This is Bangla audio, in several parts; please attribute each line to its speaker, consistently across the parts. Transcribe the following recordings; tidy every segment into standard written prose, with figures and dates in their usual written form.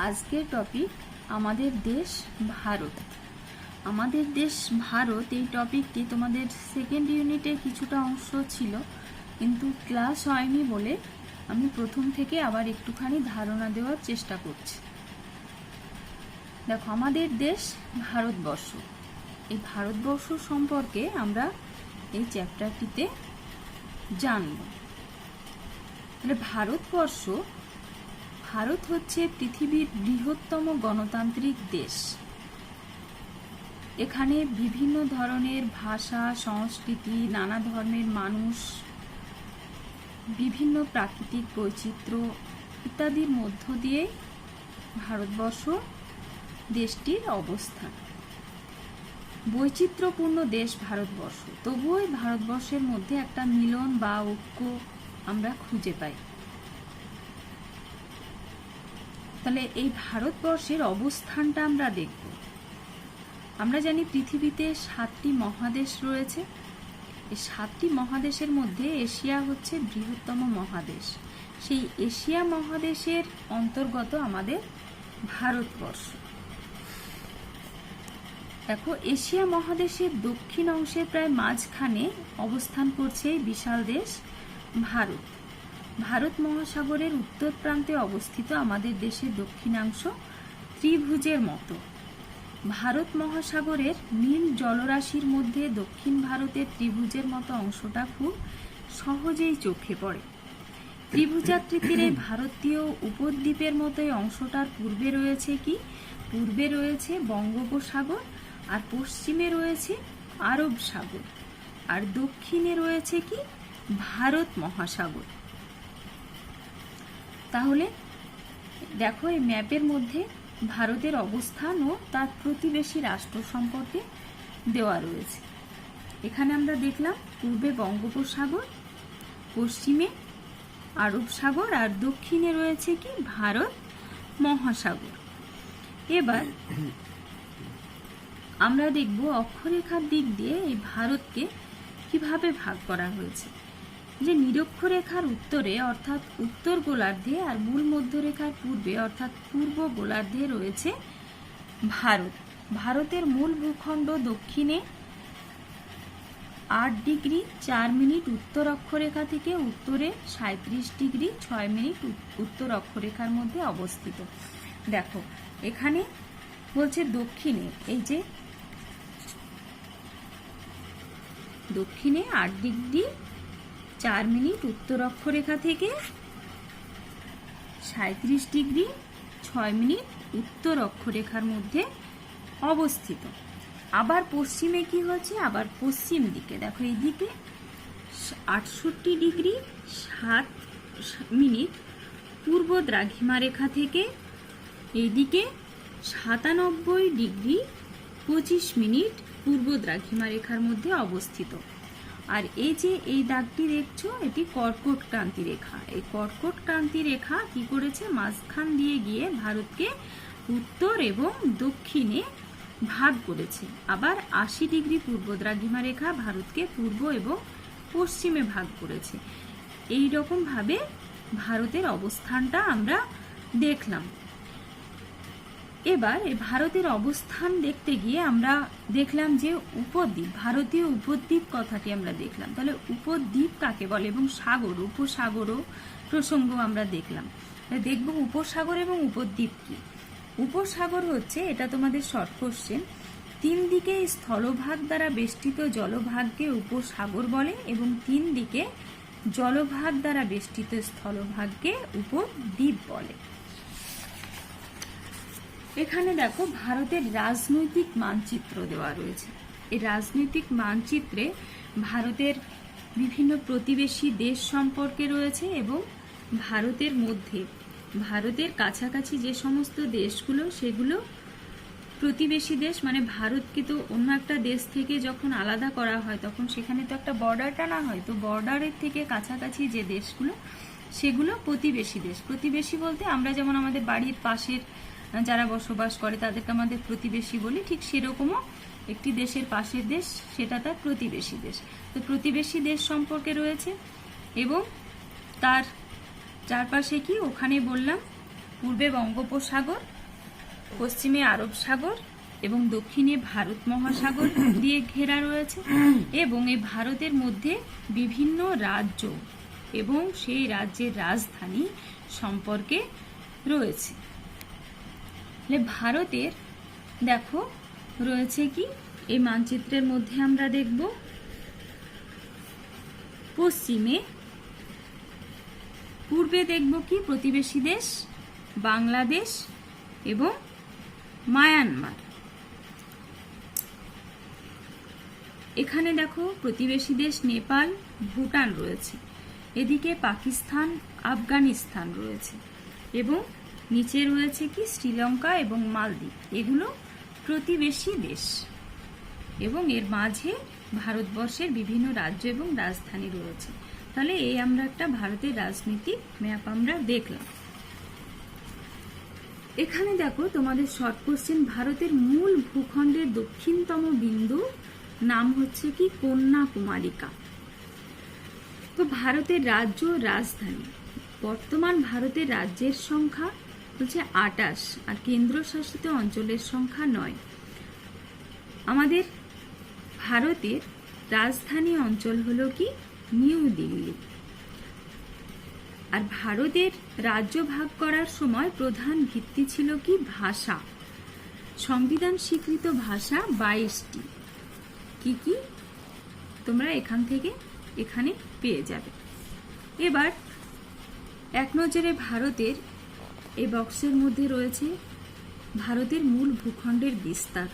Speaker 1: আজকের টপিক আমাদের দেশ ভারত। আমাদের দেশ ভারত এই টপিকটি তোমাদের সেকেন্ড ইউনিটে কিছুটা অংশ ছিল, কিন্তু ক্লাস হয়নি বলে আমি প্রথম থেকে আবার একটুখানি ধারণা দেওয়ার চেষ্টা করছি। দেখো, আমাদের দেশ ভারতবর্ষ। এই ভারতবর্ষ সম্পর্কে আমরা এই চ্যাপ্টারটিতে জানব। তাহলে ভারত হচ্ছে পৃথিবীর বৃহত্তম গণতান্ত্রিক দেশ। এখানে বিভিন্ন ধরনের ভাষা, সংস্কৃতি, নানা ধর্মের মানুষ, বিভিন্ন প্রাকৃতিক বৈচিত্র্য ইত্যাদির মধ্য দিয়ে ভারতবর্ষ দেশটির অবস্থান। বৈচিত্র্যপূর্ণ দেশ ভারতবর্ষ, তবুও ভারতবর্ষের মধ্যে একটা মিলন বা ঐক্য আমরা খুঁজে পাই। তাহলে এই ভারতবর্ষের অবস্থানটা আমরা দেখব। আমরা জানি পৃথিবীতে 7টি মহাদেশ রয়েছে। এই 7টি মহাদেশের মধ্যে এশিয়া হচ্ছে বৃহত্তম মহাদেশ। সেই এশিয়া মহাদেশের অন্তর্গত আমাদের ভারতবর্ষ। দেখো, এশিয়া মহাদেশের দক্ষিণ অংশে প্রায় মাঝখানে অবস্থান করছে এই বিশাল দেশ ভারত। ভারত মহাসাগরের উত্তর প্রান্তে অবস্থিত আমাদের দেশের দক্ষিণাংশ ত্রিভুজের মতো। ভারত মহাসাগরের নীল জলরাশির মধ্যে দক্ষিণ ভারতের ত্রিভুজের মতো অংশটা খুব সহজেই চোখে পড়ে। ত্রিভুজাকৃতির এই ভারতীয় উপদ্বীপের মতো এই অংশটার পূর্বে রয়েছে বঙ্গোপসাগর, আর পশ্চিমে রয়েছে আরব সাগর, আর দক্ষিণে রয়েছে কি ভারত মহাসাগর। তাহলে দেখো, এই ম্যাপের মধ্যে ভারতের অবস্থান ও তার প্রতিবেশী রাষ্ট্র সম্পর্কে দেওয়া রয়েছে। এখানে আমরা দেখলাম পূর্বে বঙ্গোপসাগর, পশ্চিমে আরব সাগর, আর দক্ষিণে রয়েছে কি ভারত মহাসাগর। এবার আমরা দেখব অক্ষরেখার দিক দিয়ে এই ভারতকে কিভাবে ভাগ করা হয়েছে। যে নিরক্ষরেখার উত্তরে অর্থাৎ উত্তর গোলার্ধে আর মূল মধ্যরেখার পূর্বে অর্থাৎ পূর্ব গোলার্ধে রয়েছে ভারত। ভারতের মূল ভূখণ্ড দক্ষিণে 8 ডিগ্রি 4 মিনিট উত্তর অক্ষরেখা থেকে উত্তরে 37 ডিগ্রি 6 মিনিট উত্তর অক্ষরেখার মধ্যে অবস্থিত। দেখো, এখানে বলছে দক্ষিণে, এই যে দক্ষিণে 8 ডিগ্রি 4 মিনিট উত্তর অক্ষরেখা থেকে 37 ডিগ্রি 6 মিনিট উত্তর অক্ষরেখার মধ্যে অবস্থিত। আবার পশ্চিমে কি হচ্ছে, আবার পশ্চিম দিকে দেখো, এইদিকে 68 ডিগ্রি 7 মিনিট পূর্ব দ্রাঘিমা রেখা থেকে এইদিকে 97 ডিগ্রি 25 মিনিট পূর্ব দ্রাঘিমা রেখার মধ্যে অবস্থিত। আর এই যে এই দাগটি দেখছো, এটি কর্কট ক্রান্তি রেখা। এই কর্কট ক্রান্তি রেখা কি করেছে, মাঝখান দিয়ে গিয়ে ভারতকে উত্তর এবং দক্ষিণে ভাগ করেছে। আবার 80 ডিগ্রি পূর্ব দ্রাঘিমা রেখা ভারতকে পূর্ব এবং পশ্চিমে ভাগ করেছে। এই রকম ভাবে ভারতের অবস্থানটা আমরা দেখলাম। এবার এই ভারতের অবস্থান দেখতে গিয়ে আমরা দেখলাম যে উপদ্বীপ, ভারতীয় উপদ্বীপ কথাটি আমরা দেখলাম। তাহলে উপদ্বীপ কাকে বলে এবং সাগর, উপসাগরও প্রসঙ্গ আমরা দেখলাম। দেখব উপসাগর এবং উপদ্বীপ কি। উপসাগর হচ্ছে, এটা তোমাদের শর্ট কোশ্চেন, 3 দিকে স্থলভাগ দ্বারা বেষ্টিত জলভাগকে উপসাগর বলে এবং 3 দিকে জলভাগ দ্বারা বেষ্টিত স্থলভাগকে উপদ্বীপ বলে। এখানে দেখো, ভারতের রাজনৈতিক মানচিত্র দেওয়া রয়েছে। এই রাজনৈতিক মানচিত্রে ভারতের বিভিন্ন প্রতিবেশী দেশ সম্পর্কে রয়েছে এবং ভারতের মধ্যে, ভারতের কাছাকাছি যে সমস্ত দেশগুলো সেগুলো প্রতিবেশী দেশ। মানে ভারতকে তো অন্য একটা দেশ থেকে যখন আলাদা করা হয় তখন সেখানে তো একটা বর্ডার টানা হয়, তো বর্ডারের থেকে কাছাকাছি যে দেশগুলো সেগুলো প্রতিবেশী দেশ। প্রতিবেশী বলতে আমরা যেমন আমাদের বাড়ির পাশের যারা বসবাস করে তাদেরকে আমাদের প্রতিবেশী বলি, ঠিক সেরকমও একটি দেশের পাশের দেশ সেটা তার প্রতিবেশী দেশ। তো প্রতিবেশী দেশ সম্পর্কে রয়েছে এবং তার চারপাশে কি, ওখানে বললাম পূর্বে বঙ্গোপসাগর, পশ্চিমে আরব সাগর এবং দক্ষিণে ভারত মহাসাগর দিয়ে ঘেরা রয়েছে, এবং এই ভারতের মধ্যে বিভিন্ন রাজ্য এবং সেই রাজ্যের রাজধানী সম্পর্কে রয়েছে। ভারতের দেখো রয়েছে কি, এই মানচিত্রের মধ্যে আমরা দেখব পশ্চিমে, পূর্বে দেখব কি প্রতিবেশী দেশ বাংলাদেশ এবং মায়ানমার। এখানে দেখো প্রতিবেশী দেশ নেপাল, ভুটান রয়েছে, এদিকে পাকিস্তান, আফগানিস্তান রয়েছে, এবং নিচে রয়েছে কি শ্রীলঙ্কা এবং মালদ্বীপ, এগুলো প্রতিবেশী দেশ, এবং এর মাঝে ভারতবর্ষের বিভিন্ন রাজ্য এবং রাজধানী রয়েছে। তাহলে এই আমরা একটা ভারতের রাজনীতিক ম্যাপ আমরা দেখলাম। এখানে দেখো তোমাদের শর্ট কোশ্চেন, ভারতের মূল ভূখণ্ডের দক্ষিণতম বিন্দু নাম হচ্ছে কি কন্যাকুমারিকা। তো ভারতের রাজ্য রাজধানী, বর্তমান ভারতের রাজ্যের সংখ্যা হচ্ছে 28 আর কেন্দ্রশাসিত অঞ্চলের সংখ্যা 9। আমাদের ভারতের রাজধানী অঞ্চল হলো কি নিউ দিল্লি। আর ভারতের রাজ্য ভাগ করার সময় প্রধান ভিত্তি ছিল কি ভাষা। সংবিধান স্বীকৃত ভাষা 22টি। কি কি তোমরা এখান থেকে এখানে পেয়ে যাবে। এবার এক নজরে ভারতের এই বক্সের মধ্যে রয়েছে ভারতের মূল ভূখণ্ডের বিস্তার।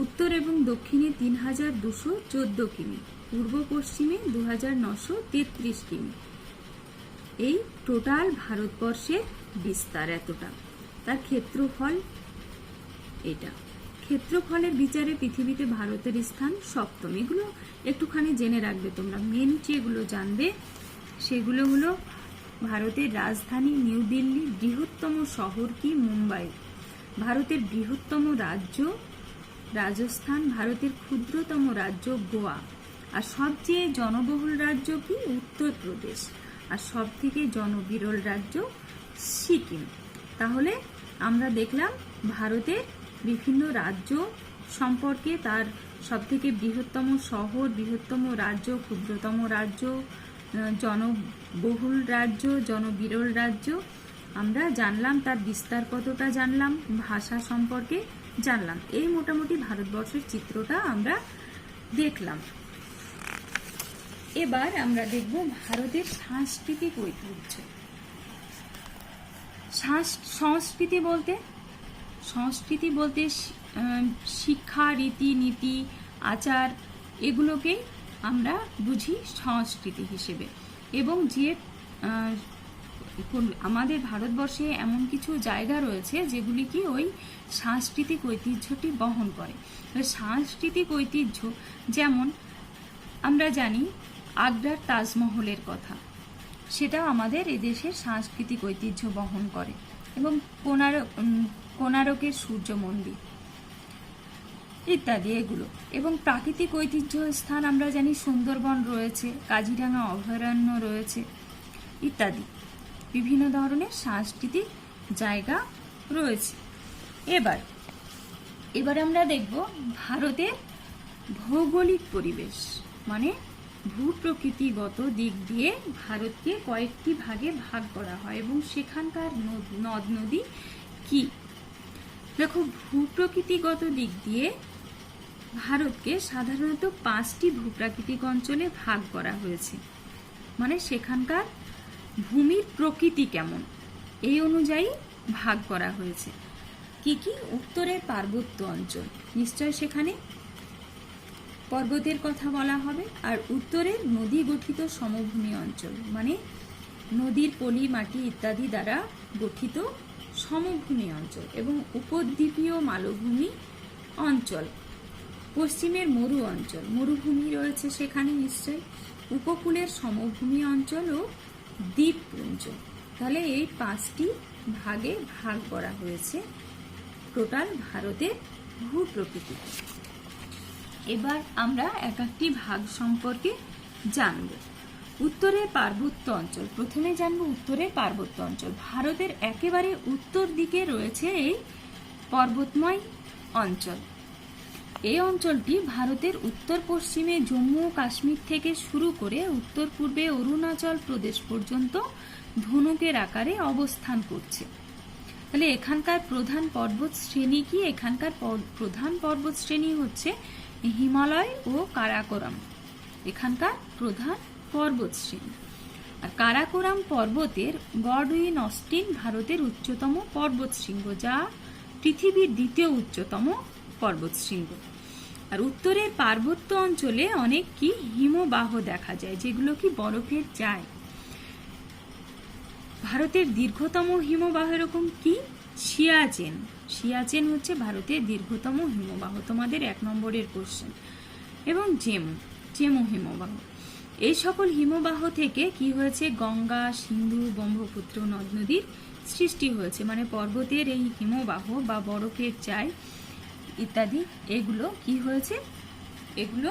Speaker 1: উত্তর এবং দক্ষিণে 3214 কিমি, পূর্ব পশ্চিমে 2933 কিমি। এই টোটাল ভারতবর্ষের বিস্তার এতটা। তার ক্ষেত্রফল এটা। ক্ষেত্রফলের বিচারে পৃথিবীতে ভারতের স্থান 7ম। এগুলো একটুখানি জেনে রাখবে তোমরা। মেন যেগুলো জানবে সেগুলো হলো ভারতের রাজধানী নিউ দিল্লি, বৃহত্তম শহর কি মুম্বাই, ভারতের বৃহত্তম রাজ্য রাজস্থান, ভারতের ক্ষুদ্রতম রাজ্য গোয়া, আর সবচেয়ে জনবহুল রাজ্য কি উত্তরপ্রদেশ, আর সবথেকে জনবিরল রাজ্য সিকিম। তাহলে আমরা দেখলাম ভারতের বিভিন্ন রাজ্য সম্পর্কে, তার সবথেকে বৃহত্তম শহর, বৃহত্তম রাজ্য, ক্ষুদ্রতম রাজ্য, জনবহুল রাজ্য, জনবিরল রাজ্য আমরা জানলাম, তার বিস্তার কতটা জানলাম, ভাষা সম্পর্কে জানলাম। এই মোটামুটি ভারতবর্ষের চিত্রটা আমরা দেখলাম। এবার আমরা দেখব ভারতের সাংস্কৃতিক ঐতিহ্য। সংস্কৃতি বলতে শিক্ষা, রীতিনীতি, আচার, এগুলোকে আমরা বুঝি সংস্কৃতি হিসেবে। এবং যে আমাদের ভারতবর্ষে এমন কিছু জায়গা রয়েছে যেগুলি কি ওই সাংস্কৃতিক ঐতিহ্যটি বহন করে। সাংস্কৃতিক ঐতিহ্য যেমন আমরা জানি আগ্রার তাজমহলের কথা, সেটা আমাদের এদেশের সাংস্কৃতিক ঐতিহ্য বহন করে, এবং কোণারকের সূর্য মন্দির ইত্যাদি এগুলো। এবং প্রাকৃতিক ঐতিহ্য স্থান আমরা জানি সুন্দরবন রয়েছে, কাজিরাঙা অভয়ারণ্য রয়েছে ইত্যাদি। বিভিন্ন ধরনের সাংস্কৃতিক জায়গা রয়েছে। এবার আমরা দেখব ভারতের ভৌগোলিক পরিবেশ, মানে ভূপ্রকৃতিগত দিক দিয়ে ভারতকে কয়েকটি ভাগে ভাগ করা হয় এবং সেখানকার নদ নদী কি। দেখো, ভূপ্রকৃতিগত দিক দিয়ে ভারতকে সাধারণত 5টি ভূপ্রাকৃতিক অঞ্চলে ভাগ করা হয়েছে, মানে সেখানকার ভূমির প্রকৃতি কেমন এই অনুযায়ী ভাগ করা হয়েছে। কি কি? উত্তরের পার্বত্য অঞ্চল, নিশ্চয় সেখানে পর্বতের কথা বলা হবে। আর উত্তরের নদী গঠিত সমভূমি অঞ্চল, মানে নদীর পলি, মাটি ইত্যাদি দ্বারা গঠিত সমভূমি অঞ্চল, এবং উপদ্বীপীয় মালভূমি অঞ্চল। পশ্চিমের মরু অঞ্চল, মরুভূমি রয়েছে সেখানে নিশ্চয়। উপকূলের সমভূমি অঞ্চল ও দ্বীপপুঞ্জ। তাহলে এই 5টি ভাগে ভাগ করা হয়েছে টোটাল ভারতের ভূপ্রকৃতি। এবার আমরা এক একটি ভাগ সম্পর্কে জানব। উত্তরের পার্বত্য অঞ্চল, প্রথমে জানবো উত্তরের পার্বত্য অঞ্চল। ভারতের একেবারে উত্তর দিকে রয়েছে এই পর্বতময় অঞ্চল। এই অঞ্চলটি ভারতের উত্তর পশ্চিমে জম্মু ও কাশ্মীর থেকে শুরু করে উত্তর পূর্বে অরুণাচল প্রদেশ পর্যন্ত ধনুকের আকারে অবস্থান করছে। তাহলে এখানকার প্রধান পর্বত শ্রেণী কি? এখানকার প্রধান পর্বত শ্রেণী হচ্ছে হিমালয় ও কারাকোরাম, এখানকার প্রধান পর্বত শ্রেণী। আর কারাকোরাম পর্বতের গডউইন অস্টিন ভারতের উচ্চতম পর্বত শৃঙ্গ, যা পৃথিবীর দ্বিতীয় উচ্চতম পর্বত শৃঙ্গ। আর উত্তরের পার্বত্য অঞ্চলে অনেক কি হিমবাহ দেখা যায়, যেগুলো কি বরফের চাই। ভারতের দীর্ঘতম হিমবাহ এরকম কি? সিয়াচেন। সিয়াচেন হচ্ছে ভারতের দীর্ঘতম হিমবাহ, তোমাদের 1 নম্বরের কোশ্চেন। এবং জেমু হিমবাহ। এই সকল হিমবাহ থেকে কি হয়েছে? গঙ্গা, সিন্ধু, ব্রহ্মপুত্র নদ নদীর সৃষ্টি হয়েছে। মানে পর্বতের এই হিমবাহ বা বরফের চাই ইত্যাদি এগুলো কি হয়েছে? এগুলো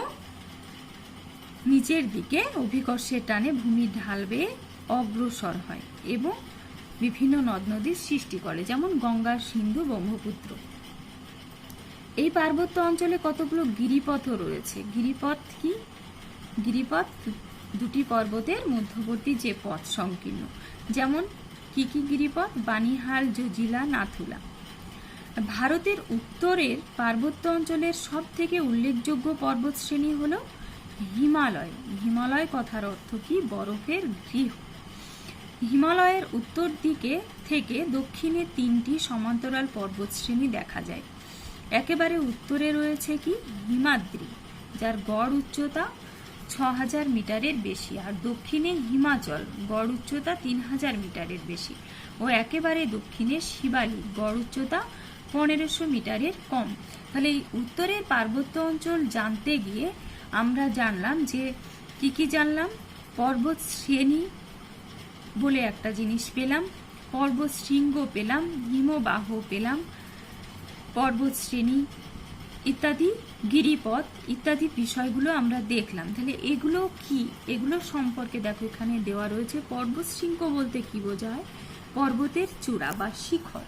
Speaker 1: নিচের দিকে অভিকর্ষের টানে ভূমির ঢাল বেয়ে অগ্রসর হয় এবং বিভিন্ন নদ নদীর সৃষ্টি করে, যেমন গঙ্গা, সিন্ধু, ব্রহ্মপুত্র। এই পার্বত্য অঞ্চলে কতগুলো গিরিপথও রয়েছে। গিরিপথ কি? গিরিপথ দুটি পর্বতের মধ্যবর্তী যে পথ সংকীর্ণ। যেমন কি কি গিরিপথ? বানিহাল, জজিলা, নাথুলা। ভারতের উত্তরের পার্বত্য অঞ্চলের সব থেকে উল্লেখযোগ্য পর্বত শ্রেণী হলো হিমালয়। হিমালয় কথার অর্থ কি? বরফের গৃহ। হিমালয়ের উত্তর দিকে থেকে দক্ষিণে 3টি সমান্তরাল পর্বত শ্রেণী দেখা যায়। একেবারে উত্তরে রয়েছে কি? হিমাদ্রি, যার গড় উচ্চতা 6000 মিটারের বেশি। আর দক্ষিণে হিমাচল, গড় উচ্চতা 3000 মিটারের বেশি। ও একেবারে দক্ষিণে শিবালিক, গড় উচ্চতা 1500 মিটারের কম। তাহলে এই উত্তরের পার্বত্য অঞ্চল জানতে গিয়ে আমরা জানলাম যে কি কি জানলাম? পর্বত শ্রেণী বলে একটা জিনিস পেলাম, পর্বত শৃঙ্গ পেলাম, হিমবাহ পেলাম, পর্বত শ্রেণী ইত্যাদি, গিরিপথ ইত্যাদি বিষয়গুলো আমরা দেখলাম। তাহলে এগুলো কি? এগুলো সম্পর্কে দেখো এখানে দেওয়া রয়েছে। পর্বত শৃঙ্গ বলতে কি বোঝায়? পর্বতের চূড়া বা শিখর।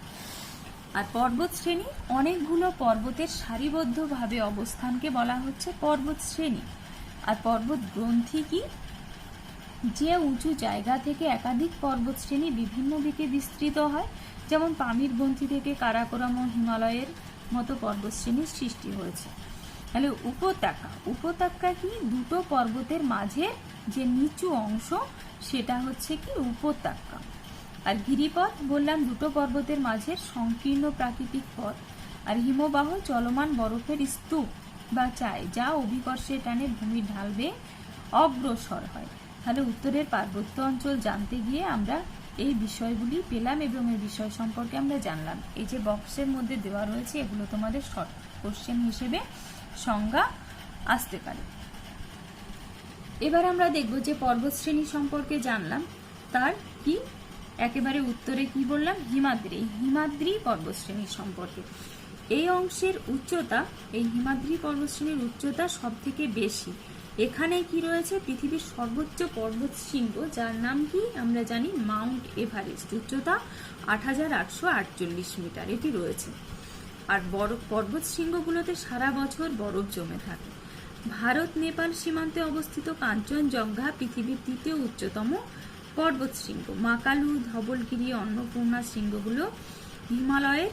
Speaker 1: আর পর্বত শ্রেণী অনেকগুলো পর্বতের সারিবদ্ধভাবে অবস্থানকে বলা হচ্ছে পর্বত শ্রেণী। আর পর্বত গ্রন্থি কি? যে উঁচু জায়গা থেকে একাধিক পর্বত শ্রেণী বিভিন্ন দিকে বিস্তৃত হয়, যেমন পামির গ্রন্থি থেকে কারাকোরাম ও হিমালয়ের মতো পর্বত শ্রেণীর সৃষ্টি হয়েছে। তাহলে উপত্যকা, উপত্যকা কি? দুটো পর্বতের মাঝে যে নিচু অংশ সেটা হচ্ছে কি উপত্যকা। আর গিরিপথ বললাম দুটো পর্বতের মাঝের সংকীর্ণ প্রাকৃতিক পথ। আর হিমবাহ চলমান বরফের স্তূপ বা চাই, যা অভিকর্ষের টানে ভূমির ঢাল বেয়ে অগ্রসর হয়। তাহলে উত্তরের পার্বত্য অঞ্চল জানতে গিয়ে আমরা এই বিষয়গুলি পেলাম এবং এই বিষয় সম্পর্কে আমরা জানলাম। এই যে বক্সের মধ্যে দেওয়া রয়েছে এগুলো তোমাদের শর্ট কোশ্চেন হিসেবে সংজ্ঞা আসতে পারে। এবার আমরা দেখব যে পর্বত শ্রেণী সম্পর্কে জানলাম, তার কি একেবারে উত্তরে কি বললাম? হিমাদ্রি। হিমাদ্রি পর্বত শ্রেণী সম্পর্কে এই অংশের উচ্চতা, এই হিমাদ্রি পর্বত শ্রেণীর উচ্চতা সব থেকে বেশি। এখানে কি রয়েছে? পৃথিবীর সর্বোচ্চ পর্বত শৃঙ্গ, যার নাম কি আমরা জানি? মাউন্ট এভারেস্ট, উচ্চতা 8848 মিটার এটি রয়েছে। আর পর্বত শৃঙ্গগুলোতে সারা বছর বরফ জমে থাকে। ভারত নেপাল সীমান্তে অবস্থিত কাঞ্চনজঙ্ঘা পৃথিবীর 3য় উচ্চতম পর্বত শৃঙ্গ। মাকালু, ধবলগিরি, অন্নপূর্ণা শৃঙ্গগুলো হিমালয়ের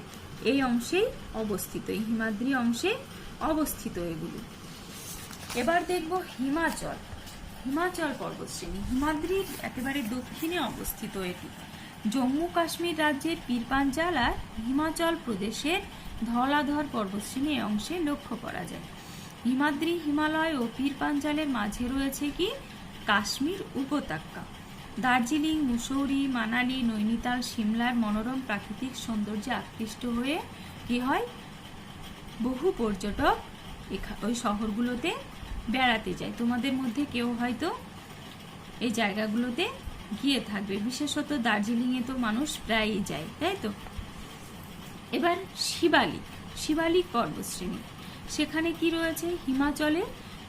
Speaker 1: এই অংশেই অবস্থিত, এই হিমাদ্রি অংশে অবস্থিত এগুলো। এবার দেখব হিমাচল। হিমাচল পর্বত শ্রেণী হিমাদ্রির একেবারে দক্ষিণে অবস্থিত এটি। জম্মু কাশ্মীর রাজ্যের পীরপাঞ্জাল আর হিমাচল প্রদেশের ধলাধর পর্বতশ্রেণী এই অংশে লক্ষ্য করা যায়। হিমাদ্রি, হিমালয় ও পীরপাঞ্জালের মাঝে রয়েছে কি? কাশ্মীর উপত্যকা। দার্জিলিং, মুসৌরি, মানালি, নৈনিতাল, সিমলার মনোরম প্রাকৃতিক সৌন্দর্যে আকৃষ্ট হয়ে কি হয়? বহু পর্যটক ওই শহরগুলোতে বেড়াতে যায়। তোমাদের মধ্যে কেউ হয়তো এই জায়গাগুলোতে গিয়ে থাকবে, বিশেষত দার্জিলিংয়ে তো মানুষ প্রায়ই যায়, তাই তো? এবার শিবালিক, শিবালিক পর্বতশ্রেণী সেখানে কি রয়েছে? হিমাচলের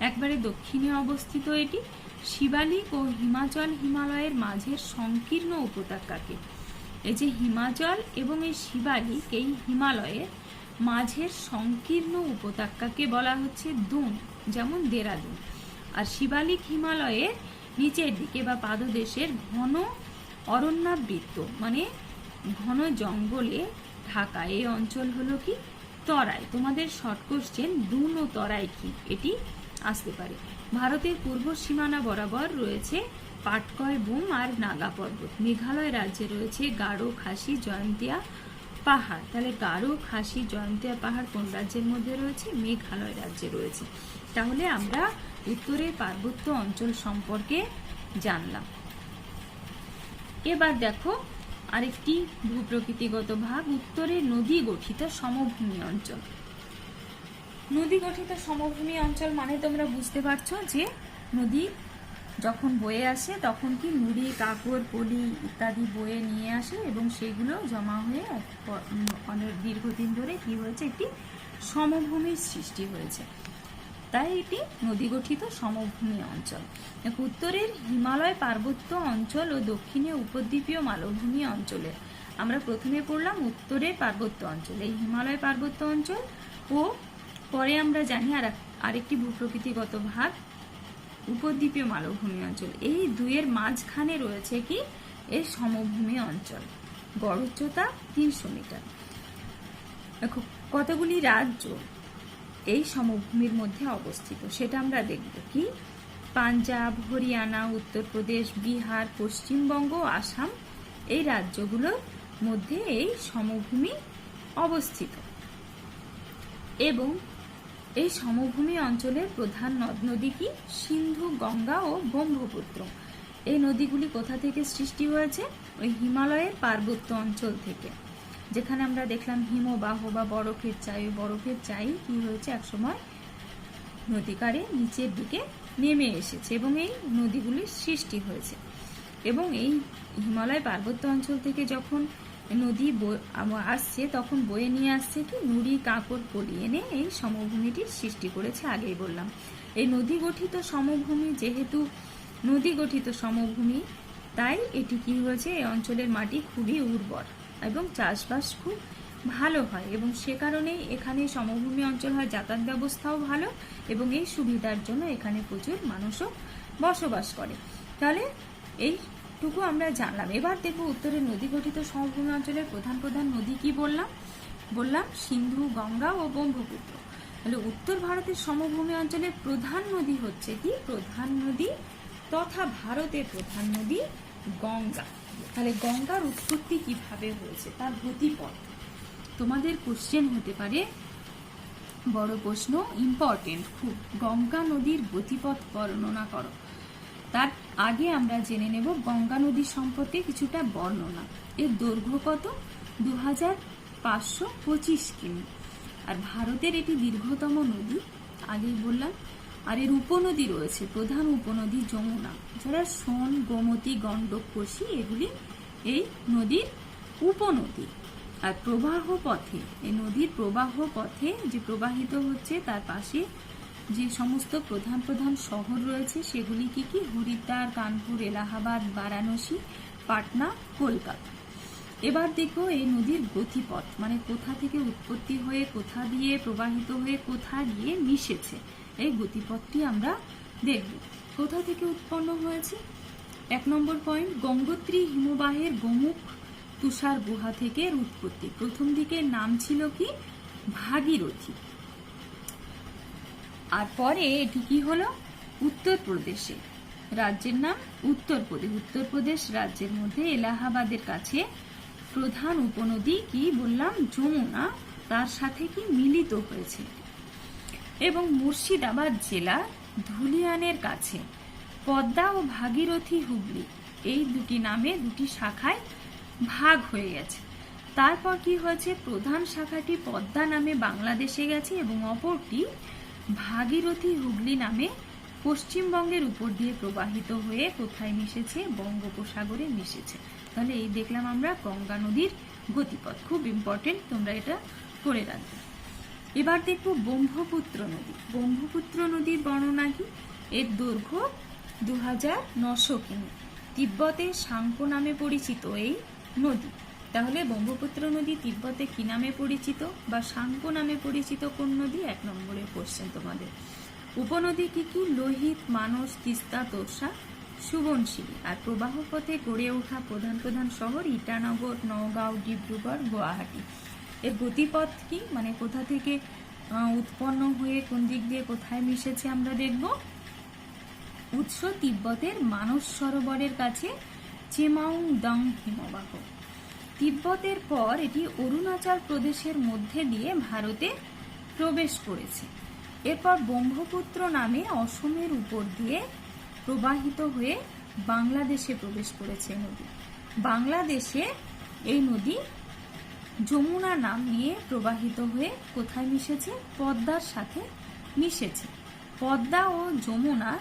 Speaker 1: একবারে দক্ষিণে অবস্থিত এটি। শিবালিক ও হিমাচল হিমালয়ের মাঝের সংকীর্ণ উপত্যকাকে, এই যে হিমাচল এবং এই শিবালিক, এই হিমালয়ের মাঝের সংকীর্ণ উপত্যকাকে বলা হচ্ছে দুন, যেমন দেরাদুন। আর শিবালিক হিমালয়ের নিচের দিকে বা পাদদেশের ঘন অরণ্যাবৃত্ত মানে ঘন জঙ্গলে ঢাকা এই অঞ্চল হলো কি তরাই। তোমাদের শর্ট কোশ্চেন দুন ও তরাই কি এটি আসতে পারে। ভারতের পূর্ব সীমানা বরাবর রয়েছে পাটকয় বুম আর নাগা পর্বত। মেঘালয় রাজ্যে রয়েছে গারো, খাসি, জয়ন্তিয়া পাহাড়। তাহলে গারো, খাসি, জয়ন্তিয়া পাহাড় কোন রাজ্যের মধ্যে রয়েছে? মেঘালয় রাজ্যে রয়েছে। তাহলে আমরা উত্তরের পার্বত্য অঞ্চল সম্পর্কে জানলাম। এবার দেখো আরেকটি ভূপ্রকৃতিগত ভাগ, উত্তরে নদী গঠিত সমভূমি অঞ্চল। নদী গঠিত সমভূমি অঞ্চল মানে তোমরা বুঝতে পারছো যে নদী যখন বয়ে আসে তখন কি নুড়ি, কাকর, পলি ইত্যাদি বয়ে নিয়ে আসে এবং সেগুলো জমা হয়ে অনেক দীর্ঘদিন ধরে কি হয়েছে, একটি সমভূমির সৃষ্টি হয়েছে। তাই এটি নদী গঠিত সমভূমি অঞ্চল। উত্তরের হিমালয় পার্বত্য অঞ্চল ও দক্ষিণে উপদ্বীপীয় মালভূমি অঞ্চলে আমরা প্রথমে পড়লাম উত্তরের পার্বত্য অঞ্চল, এই হিমালয় পার্বত্য অঞ্চল, ও পরে আমরা জানি আরেকটি ভূপ্রকৃতিগত ভাগ উপদ্বীপীয় মালভূমি অঞ্চল। এই দুইয়ের মাঝখানে রয়েছে কি এই সমভূমি অঞ্চল, গড় উচ্চতা 300 মিটার। দেখো কতগুলি রাজ্য এই সমভূমির মধ্যে অবস্থিত সেটা আমরা দেখব। কি পাঞ্জাব, হরিয়ানা, উত্তরপ্রদেশ, বিহার, পশ্চিমবঙ্গ, আসাম, এই রাজ্যগুলোর মধ্যে এই সমভূমি অবস্থিত। এবং এই সমভূমি অঞ্চলের প্রধান নদ নদী কি? সিন্ধু, গঙ্গা ও ব্রহ্মপুত্র। এই নদীগুলি কোথা থেকে সৃষ্টি হয়েছে? ওই হিমালয়ের পার্বত্য অঞ্চল থেকে, যেখানে আমরা দেখলাম হিমবাহ বা বরফের চাই, ওই বরফের চাই কি হয়েছে একসময় নদীকারে নিচের দিকে নেমে এসেছে এবং এই নদীগুলির সৃষ্টি হয়েছে। এবং এই হিমালয় পার্বত্য অঞ্চল থেকে যখন নদী আসছে তখন বয়ে নিয়ে আসছে কি নুড়ি, কাঁকর, পলি এনে এই সমভূমিটির সৃষ্টি করেছে, আগেই বললাম। এই নদী গঠিত সমভূমি, যেহেতু নদী গঠিত সমভূমি, তাই এটি কি হয়েছে, এই অঞ্চলের মাটি খুবই উর্বর এবং চাষবাস খুব ভালো হয় এবং সে কারণেই এখানে সমভূমি অঞ্চল হয়, যাতায়াত ব্যবস্থাও ভালো এবং এই সুবিধার জন্য এখানে প্রচুর মানুষও বসবাস করে। তাহলে এইটুকু আমরা জানলাম। এবার দেখব উত্তরের নদী গঠিত সমভূমি অঞ্চলের প্রধান প্রধান নদী কি বললাম সিন্ধু, গঙ্গা ও ব্রহ্মপুত্র। তাহলে উত্তর ভারতের সমভূমি অঞ্চলের প্রধান নদী হচ্ছে কি? প্রধান নদী তথা ভারতের প্রধান নদী গঙ্গা। তাহলে গঙ্গার উৎপত্তি কিভাবে হয়েছে, তার গতিপথ তোমাদের কোশ্চেন হতে পারে, বড় প্রশ্ন, ইম্পর্টেন্ট খুব। গঙ্গা নদীর গতিপথ বর্ণনা করো। তার আগে আমরা জেনে নেব গঙ্গা নদী সম্পর্কে কিছুটা বর্ণনা। এর দৈর্ঘ্য কত? 2525 কিমি। আর ভারতের এটি দীর্ঘতম নদী, আগেই বললাম। আর এর উপনদী রয়েছে, প্রধান উপনদী যমুনা, যারা সোন, গোমতী, গণ্ডক, কোশি এগুলি এই নদীর উপনদী। আর প্রবাহ পথে, এই নদীর প্রবাহ পথে যে প্রবাহিত হচ্ছে তার পাশে যে সমস্ত প্রধান প্রধান শহর রয়েছে সেগুলি কি কি? হরিদ্বার, কানপুর, এলাহাবাদ, বারাণসী, পাটনা, কলকাতা। এবার দেখো এই নদীর গতিপথ, মানে কোথা থেকে উৎপত্তি হয়ে কোথা দিয়ে প্রবাহিত হয়ে কোথা গিয়ে মিশেছে, এই গতিপথটি আমরা দেখব। কোথা থেকে উৎপন্ন হয়েছে? 1 নম্বর পয়েন্ট, গঙ্গোত্রী হিমবাহের গোমুখ তুষার গুহা থেকে এর উৎপত্তি। প্রথম দিকে নাম ছিল কি? ভাগীরথী। আর পরে এটি কি হলো? উত্তরপ্রদেশে, রাজ্যের নাম উত্তরপ্রদেশ। উত্তরপ্রদেশ রাজ্যের মধ্যে এলাহাবাদের কাছে প্রধান উপনদী কি বললাম? যমুনা, তার সাথে কি মিলিত হয়েছে। এবং মুর্শিদাবাদ জেলা ধুলিয়ানের কাছে পদ্মা ও ভাগীরথী হুগলি এই দুটি নামে দুটি শাখায় ভাগ হয়ে গেছে। তারপর কি হয়েছে? প্রধান শাখাটি পদ্মা নামে বাংলাদেশে গেছে এবং অপরটি ভাগীরথী হুগলি নামে পশ্চিমবঙ্গের উপর দিয়ে প্রবাহিত হয়ে কোথায় মিশেছে? বঙ্গোপসাগরে মিশেছে। তাহলে এই দেখলাম আমরা গঙ্গা নদীর গতিপথ, খুব ইম্পর্টেন্ট, তোমরা এটা করে রাখবে। এবার দেখব ব্রহ্মপুত্র নদী। ব্রহ্মপুত্র নদীর বর্ণনা কি? এর দৈর্ঘ্য 2900 কিমি। তিব্বতের সাংপো নামে পরিচিত এই নদী। তাহলে ব্রহ্মপুত্র নদী তিব্বতে কি নামে পরিচিত বা সাংপো নামে পরিচিত কোন নদী? 1 নম্বরের কোশ্চেন তোমাদের। উপনদী কি কি? লোহিত, মানস, তিস্তা, তোর্ষা, সুবনশিরি। আর প্রবাহ পথে গড়ে ওঠা প্রধান প্রধান শহর ইটানগর, নওগাঁও, ডিব্রুগড়, গুয়াহাটি। এর গতিপথ কি, মানে কোথা থেকে উৎপন্ন হয়ে কোন দিক দিয়ে কোথায় মিশেছে আমরা দেখব। উৎস তিব্বতের মানস সরোবরের কাছে চেমাউং দং হিমবাহ। তিব্বতের পর এটি অরুণাচল প্রদেশের মধ্যে দিয়ে ভারতে প্রবেশ করেছে। এরপর ব্রহ্মপুত্র নামে অসমের উপর দিয়ে প্রবাহিত হয়ে বাংলাদেশে প্রবেশ করেছে নদী। বাংলাদেশে এই নদী যমুনা নাম নিয়ে প্রবাহিত হয়ে কোথায় মিশেছে? পদ্মার সাথে মিশেছে। পদ্মা ও যমুনা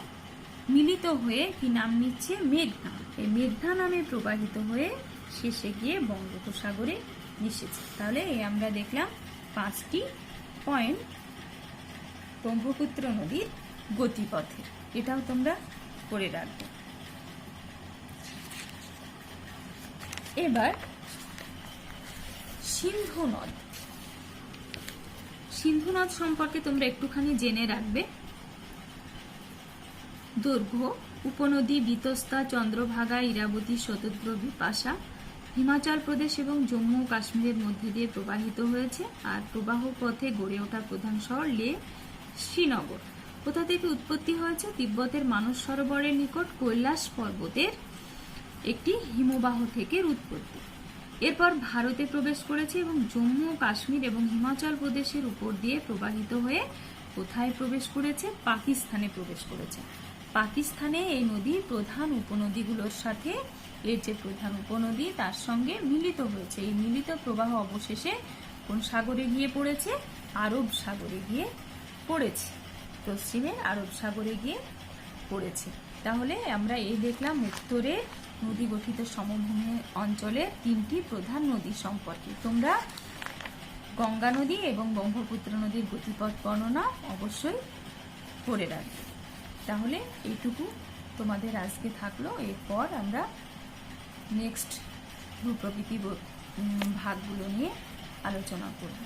Speaker 1: মিলিত হয়ে কি নাম নিচ্ছে? মেঘনা। এই মেঘনা নামে প্রবাহিত হয়ে শেষে গিয়ে বঙ্গোপসাগরে মিশেছে। তাহলে এই আমরা দেখলাম 5টি পয়েন্ট ব্রহ্মপুত্র নদীর গতিপথে। এটাও তোমরা করে রাখবে। এবার সিন্ধু নদ। সিন্ধু নদ সম্পর্কে তোমরা একটুখানি জেনে রাখবে। দৈর্ঘ্য: উপনদী বিতস্তা, চন্দ্রভাগা, ইরাবতী, শতদ্র, বিপাশা হিমাচল প্রদেশ এবং জম্মু ও কাশ্মীরের মধ্যে দিয়ে প্রবাহিত হয়েছে। আর প্রবাহ পথে গড়ে ওঠা প্রধান শহর লে, শ্রীনগর। কোথা থেকে উৎপত্তি হয়েছে? তিব্বতের মানস সরোবরের নিকট কৈলাস পর্বতের একটি হিমবাহ থেকে উৎপত্তি। এরপর ভারতে প্রবেশ করেছে এবং জম্মু ও কাশ্মীর এবং হিমাচল প্রদেশের উপর দিয়ে প্রবাহিত হয়ে কোথায় প্রবেশ করেছে? পাকিস্তানে প্রবেশ করেছে। পাকিস্তানে এই নদীর প্রধান উপনদীগুলোর সাথে এর যে প্রধান উপনদী তার সঙ্গে মিলিত হয়েছে। এই মিলিত প্রবাহ অবশেষে কোন সাগরে গিয়ে পড়েছে? আরব সাগরে গিয়ে পড়েছে। পশ্চিমে আরব সাগরে গিয়ে পড়েছে। তাহলে আমরা এই দেখলাম উত্তরে নদী গঠিত সমভূমি অঞ্চলের 3টি প্রধান নদী সম্পর্কে। তোমরা গঙ্গা নদী এবং ব্রহ্মপুত্র নদীর গতিপথ বর্ণনা অবশ্যই করে রাখবে। তাহলে এইটুকু তোমাদের আজকে থাকলো। এরপর আমরা নেক্সট ভূপ্রকৃতি ভাগগুলো নিয়ে আলোচনা করব।